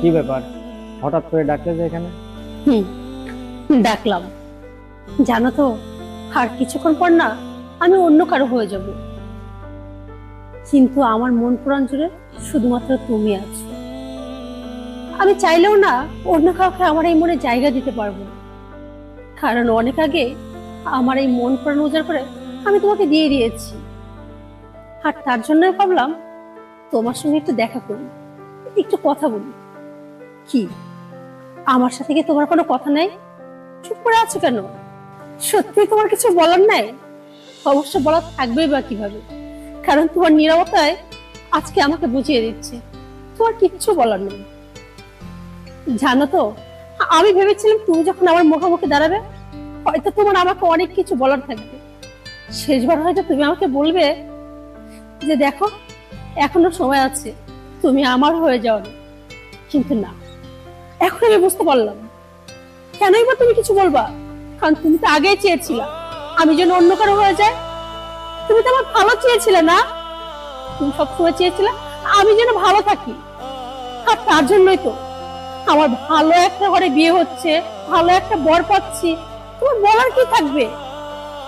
কি ব্যাপার, হঠাৎ করে ডাকলে যে এখানে? হুম, ডাকলাম। জানো তো, আর কিছুক্ষণ পর না আমি অন্য কারো হয়ে যাব, কিন্তু আমার মন প্রাণ জুড়ে শুধুমাত্র তুমি আছো। আমি চাইলেও না অন্য কাউকে আমার এই মনে জায়গা দিতে পারবো না, কারণ অনেক আগে আমার এই মন প্রাণ উজাড় করে আমি তোমাকে দিয়ে দিয়েছি। আর তার জন্যই ভাবলাম তোমার সঙ্গে একটু দেখা করি, একটু কথা বলি। কি, আমার সাথে কি তোমার কোনো কথা নেই? চুপ করে আছো কেন? সত্যি তোমার কিছু বলার নাই? অবশ্য বলার থাকবেই বা কিভাবে, কারণ তোমার নীরবতায় আজকে আমাকে বুঝিয়ে দিচ্ছে তোমার কিচ্ছু বলার নেই। জানো তো, আমি ভেবেছিলাম তুমি যখন আমার মুখোমুখি দাঁড়াবে হয়তো তোমার আমাকে অনেক কিছু বলার থাকবে। শেষবার হয়তো তুমি আমাকে বলবে যে দেখো, এখনো সময় আছে, তুমি আমার হয়ে যাও না। কিন্তু না, এখন আমি বুঝতে পারলাম কেনই বা তুমি কিছু বলবা, কারণ তুমি তো আগেই চেয়েছিলা আমি যেন অন্য কারো হয়ে যায়। তুমি তো আমার ভালো চেয়েছিলে না? তুমি সবসময় চেয়েছিলে আমি যেন ভালো থাকি, আর তার জন্যই তো আমার ভালো একটা ঘরে বিয়ে হচ্ছে, ভালো একটা বর পাচ্ছি। তোমার বলার কি থাকবে,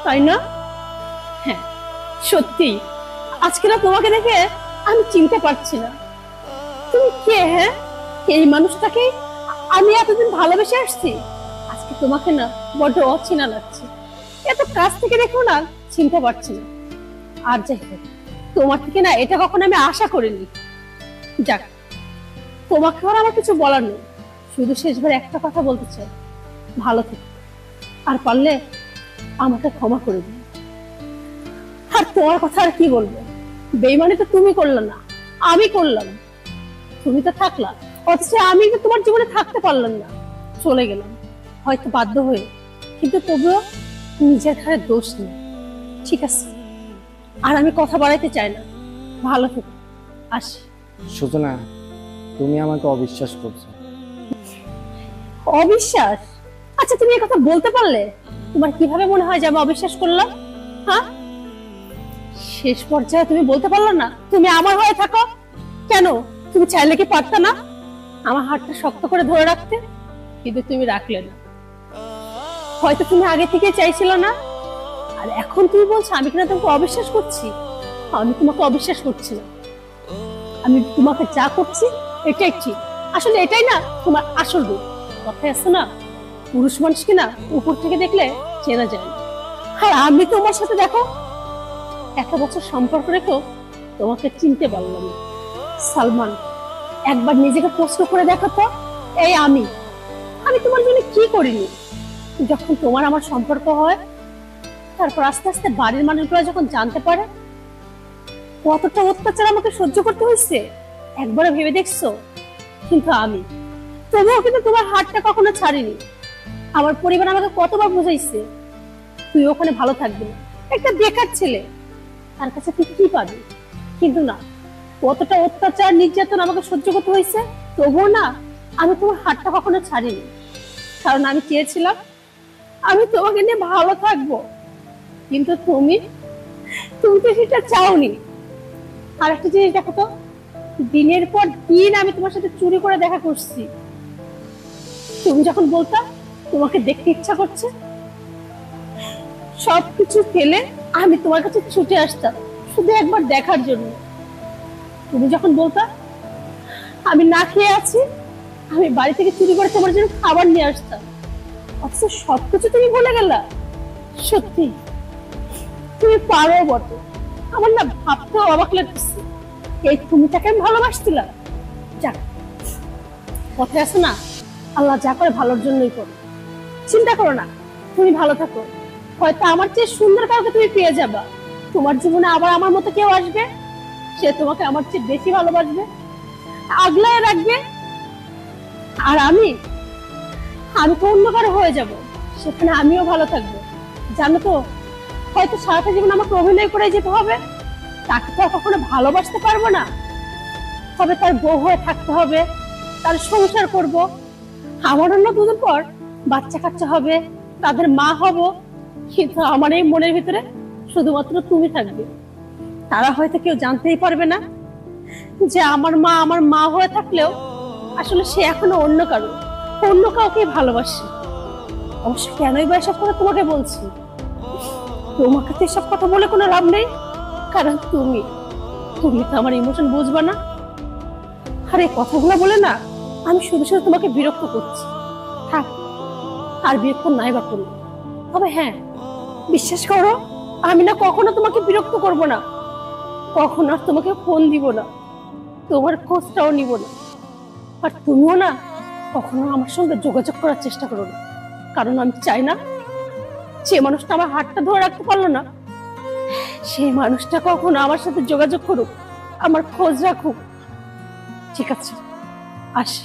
তাই না? হ্যাঁ, সত্যি আজকে না তোমাকে দেখে আমি চিনতে পারছি না তুমি কে। হ্যাঁ, এই মানুষটাকে আমি এতদিন ভালোবেসে আসছি, আজকে তোমাকে না বড্ড অচেনা লাগছে। এত কাছ থেকে দেখো না, চিনতে পারছি না। আর যাই হোক, তোমার থেকে না এটা কখনো আমি আশা করিনি। যাক, তোমাকে আর আমার কিছু বলার নেই, শুধু শেষবার একটা কথা বলতে চাই, ভালো থেকো, আর পারলে আমাকে ক্ষমা করে দিন। আর তোমার কথা আর কি বলবো, বেইমানি তো তুমি করলে না, আমি করলাম। তুমি তো থাকলা, অথচ আমি তো তোমার জীবনে থাকতে পারলাম না, চলে গেলাম হয়তো বাধ্য হয়ে, কিন্তু তবুও নিজের ঘাড়ে দোষ নেই। ঠিক আছে, আর আমি কথা বাড়াইতে চাই না, ভালো থেকো, আসি। সূচনা, তুমি আমাকে অবিশ্বাস করছো। অবিশ্বাস? আচ্ছা, তুমি এই কথা বলতে পারলে তোমার কিভাবে মনে হয় যে আমি অবিশ্বাস করলাম? হ্যাঁ, শেষ পর্যায়ে তুমি বলতে পারলে না তুমি আমার হয়ে থাকো? কেন, তুমি চাইলে কি পারতে না আমার হাতটা শক্ত করে ধরে রাখতে? কিন্তু তুমি রাখলে না। হয়তো তুমি আগে থেকে চাইছিল না, আর এখন তুমি বলছো আমি কিনা তোমাকে অবিশ্বাস করছি। আমি তোমাকে অবিশ্বাস করছি না, আমি তোমাকে যা করছি এটাই ঠিক। আসলে এটাই না তোমার আসল রূপ। কথায় আছে না, পুরুষ মানুষকে না উপর থেকে দেখলে চেনা যায় না। আর আমি তোমার সাথে দেখো, একটা বছর সম্পর্ক রেখেও তোমাকে চিনতে পারলাম না। সালমান, একবার নিজেকে প্রশ্ন করে দেখো তো, এই আমি আমি তোমার জন্য কি করিনি? যখন তোমার আমার সম্পর্ক হয়, তারপর আস্তে আস্তে বাড়ির মানুষগুলো যখন জানতে পারে কতটা অত্যাচার আমাকে সহ্য করতে হয়েছে, একবারও ভেবে দেখছো? কিন্তু আমি তবুও কিন্তু তোমার হাতটা কখনো ছাড়িনি। আমার পরিবার আমাকে কতবার বুঝাইছে তুই ওখানে ভালো থাকবি না, একটা বেকার ছেলে, তার কাছে তুই কি পাবি। কিন্তু না, কতটা অত্যাচার নির্যাতন আমাকে সহ্য করতে হয়েছে, তবুও না আমি তোমার হাতটা কখনো ছাড়িনি, কারণ আমি চেয়েছিলাম আমি তোমাকে নিয়ে ভালো থাকবো। কিন্তু তুমি তুমি তো সেটা চাওনি। আর একটা জিনিস দেখো তো, দিনের পর দিন আমি তোমার সাথে চুরি করে দেখা করছি। তুমি যখন বলতা তোমাকে দেখতে ইচ্ছা করছে, সবকিছু ফেলে আমি তোমার কাছে ছুটে আসতাম শুধু একবার দেখার জন্য। তুমি যখন বলতা আমি না খেয়ে আছি, আমি বাড়ি থেকে চুরি করে তোমার জন্য খাবার নিয়ে আসতাম, অথচ সবকিছু তুমি ভুলে গেলা। সত্যি তুমি পারো বটে, আমার না ভাবতেও অবাক লাগছে এই তুমিটাকে আমি ভালোবাসছিলাম। যাক, কথায় আছে না, আল্লাহ যা করে ভালোর জন্যই করে। চিন্তা করো না, তুমি ভালো থাকো, হয়তো আমার চেয়ে সুন্দর কাউকে তুমি পেয়ে যাবা। তোমার জীবনে আবার আমার মতো কেউ আসবে, সে তোমাকে আমার চেয়ে বেশি ভালোবাসবে, আগলায় রাখবে। আর আমি আমি তো অন্য কারো হয়ে যাব, সেখানে আমিও ভালো থাকবো। জানো তো, হয়তো সারাটা জীবন আমাকে অভিনয় করে যেতে হবে, তাকে তো কখনো ভালোবাসতে পারবো না। তবে তার বউ হয়ে থাকতে হবে, তার সংসার করব, আমার অন্য দুদিন পর বাচ্চা কাচ্চা হবে, তাদের মা হব। কিন্তু আমার এই মনের ভিতরে শুধুমাত্র তুমি থাকবে। তারা হয়তো কেউ জানতেই পারবে না যে আমার মা হয়ে থাকলেও আসলে সে এখনো অন্য কাউকে ভালোবাসে। অবশ্য কেনই বা এসব কথা তোমাকে বলছি, তোমাকে তো এসব কথা বলে কোনো লাভ নেই, কারণ তুমি তুমি তো আমার ইমোশন বুঝবা না। আর এই কথাগুলো বলে না আমি শুধু শুধু তোমাকে বিরক্ত করছি। থাক, আর বিরক্ত নাই বা করবো। তবে হ্যাঁ, বিশ্বাস করো, আমি না কখনো তোমাকে বিরক্ত করব না, কখনো আর তোমাকে ফোন দিব না, তোমার খোঁজটাও নিব না। আর তুমিও না কখনো আমার সঙ্গে যোগাযোগ করার চেষ্টা করো না, কারণ আমি চাই না যে মানুষটা আমার হাতটা ধরে রাখতে পারলো না সেই মানুষটা কখনো আমার সাথে যোগাযোগ করুক, আমার খোঁজ রাখুক। ঠিক আছে, আসি।